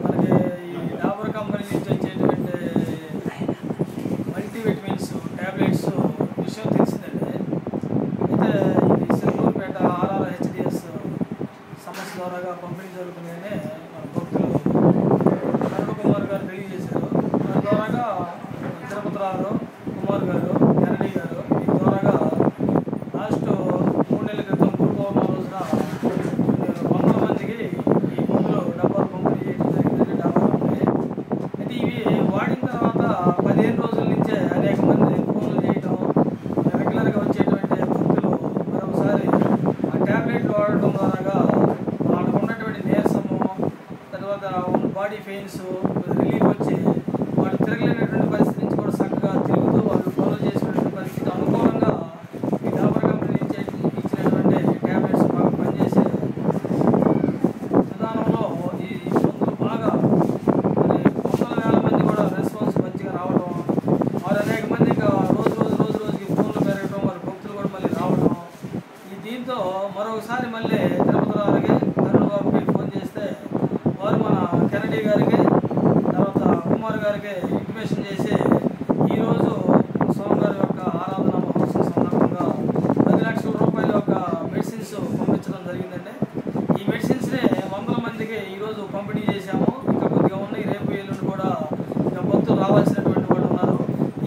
మనకి ఈ డాబర్ కంపెనీ నుంచి వచ్చేటువంటి మల్టీవిటమిన్స్ టాబ్లెట్స్ విషయం తెలిసిందండి. అయితే ఇది సిల్వర్పేట RRHDS సంస్థ ద్వారా పంపిణీ జరుగుతుందని మన భక్తులు అరుణ్ కుమార్ గారు తెలియజేశారు. దాని ద్వారా తిరుపతిరావు కుమార్ గారు కెనడీ గారు ఈ ద్వారా లాస్ట్ 3 నెలల క్రితం గురు పౌర్ణమి రోజున 100 మందికి ఈ మందులు డబ్బాలు పంపిణీ చేయడం జరిగిందండి. డాబర్ కంపెనీ అయితే ఇవి వాడిన తర్వాత 15 రోజుల నుంచే అనేక మంది ఫోన్లు చేయడం, రెగ్యులర్గా వచ్చేటువంటి భక్తులు మరొకసారి ఆ ట్యాబ్లెట్లు వాడటం ద్వారా వాళ్ళకు ఉన్నటువంటి నీరసము, తర్వాత బాడీ పెయిన్స్ రిలీఫ్ వచ్చి వాళ్ళు తిరగలేనటువంటి పరిస్థితి నుంచి కూడా చక్కగా తిరుగుతూ వాళ్ళు ఫాలో చేసినటువంటి పరిస్థితి అనుకూలంగా ఈ డాబర్ కంపెనీ నుంచి ఇచ్చినటువంటి ట్యాబ్లెట్స్ బాగా పనిచేసే విధానంలో ఈ మందులు బాగా మరి వందల వేల మంది కూడా రెస్పాన్స్ మంచిగా రావడం, వారు అనేక మంది ఇంకా రోజుకి ఫోన్లు పెరగడం, వారి భక్తులు కూడా మళ్ళీ రావడం, ఈ దీంతో మరొకసారి మళ్ళీ తిరుపతిరావుకి అరుణ్ బాబుకి ఫోన్ చేస్తే వారు మన కెనడీ గారికి తర్వాత కుమార్ గారికి ఇంటిమేషన్ చేసి ఈరోజు స్వామివారి యొక్క ఆరాధన మహోత్సవం సందర్భంగా 10 లక్షల రూపాయల యొక్క మెడిసిన్స్ పంపించడం జరిగిందండి. ఈ మెడిసిన్స్ని 100 మందికి ఈరోజు పంపిణీ చేశాము. ఇంకా కొద్దిగా ఉన్నాయి, రేపు ఎల్లుండి కూడా ఇంకా భక్తులు రావాల్సినటువంటి వాళ్ళు ఉన్నారు.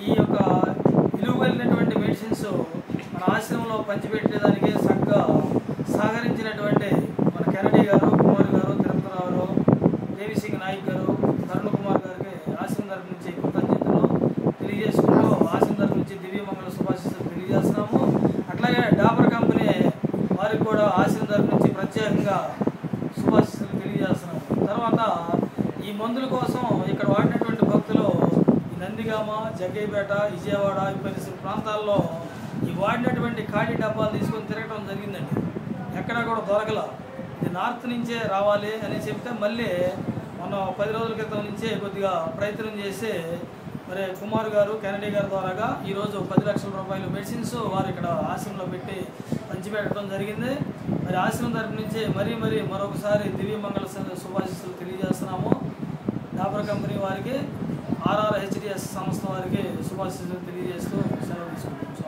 ఈ యొక్క విలువైనటువంటి మెడిసిన్స్ మన ఆశ్రమంలో పంచిపెట్టేదానికి చక్కగా సహకరించినటువంటి మన కెనడీ గారు, కుమార్ గారు, తిరుపతిరావు, దేవిసింగ్ నాయక్ గారు, అరుణ్ కుమార్ గారికి ఆశ్రమం తరఫు నుంచి కృతజ్ఞతలు తెలియజేసుకుంటూ ఆశ్రమం తరఫు నుంచి దివ్యమంగళ శుభాశీస్సులు తెలియజేస్తున్నాము. అట్లాగే డాబర్ కంపెనీ వారికి కూడా ఆశ్రమం తరఫు నుంచి ప్రత్యేకంగా శుభాశీస్సులు తెలియజేస్తున్నాము. తర్వాత ఈ మందుల కోసం ఇక్కడ వాడినటువంటి భక్తులు ఈ నందిగామ, జగ్గయ్యపేట, విజయవాడ ఈ పరిసర ప్రాంతాల్లో ఈ వాడినటువంటి ఖాళీ డబ్బాలు తీసుకొని తిరగడం జరిగిందండి. ఎక్కడా కూడా దొరకల. ఇది నార్త్ నుంచే రావాలి అని చెప్తే మళ్ళీ మనం 10 రోజుల క్రితం నుంచే కొద్దిగా ప్రయత్నం చేసి మరి కుమార్ గారు కెనడీ గారి ద్వారా ఈరోజు 10 లక్షల రూపాయల మెడిసిన్స్ వారు ఇక్కడ ఆశ్రమంలో పెట్టి పంచిపెట్టడం జరిగింది. మరి ఆశ్రమం తరఫు నుంచి మరీ మరొకసారి దివ్యమంగళ శుభాశీస్సులు తెలియజేస్తున్నాము. డాబర్ కంపెనీ వారికి RRHDS సంస్థ వారికి శుభాశీస్సులు తెలియజేస్తూ సెలవు తీసుకుంటున్నాం.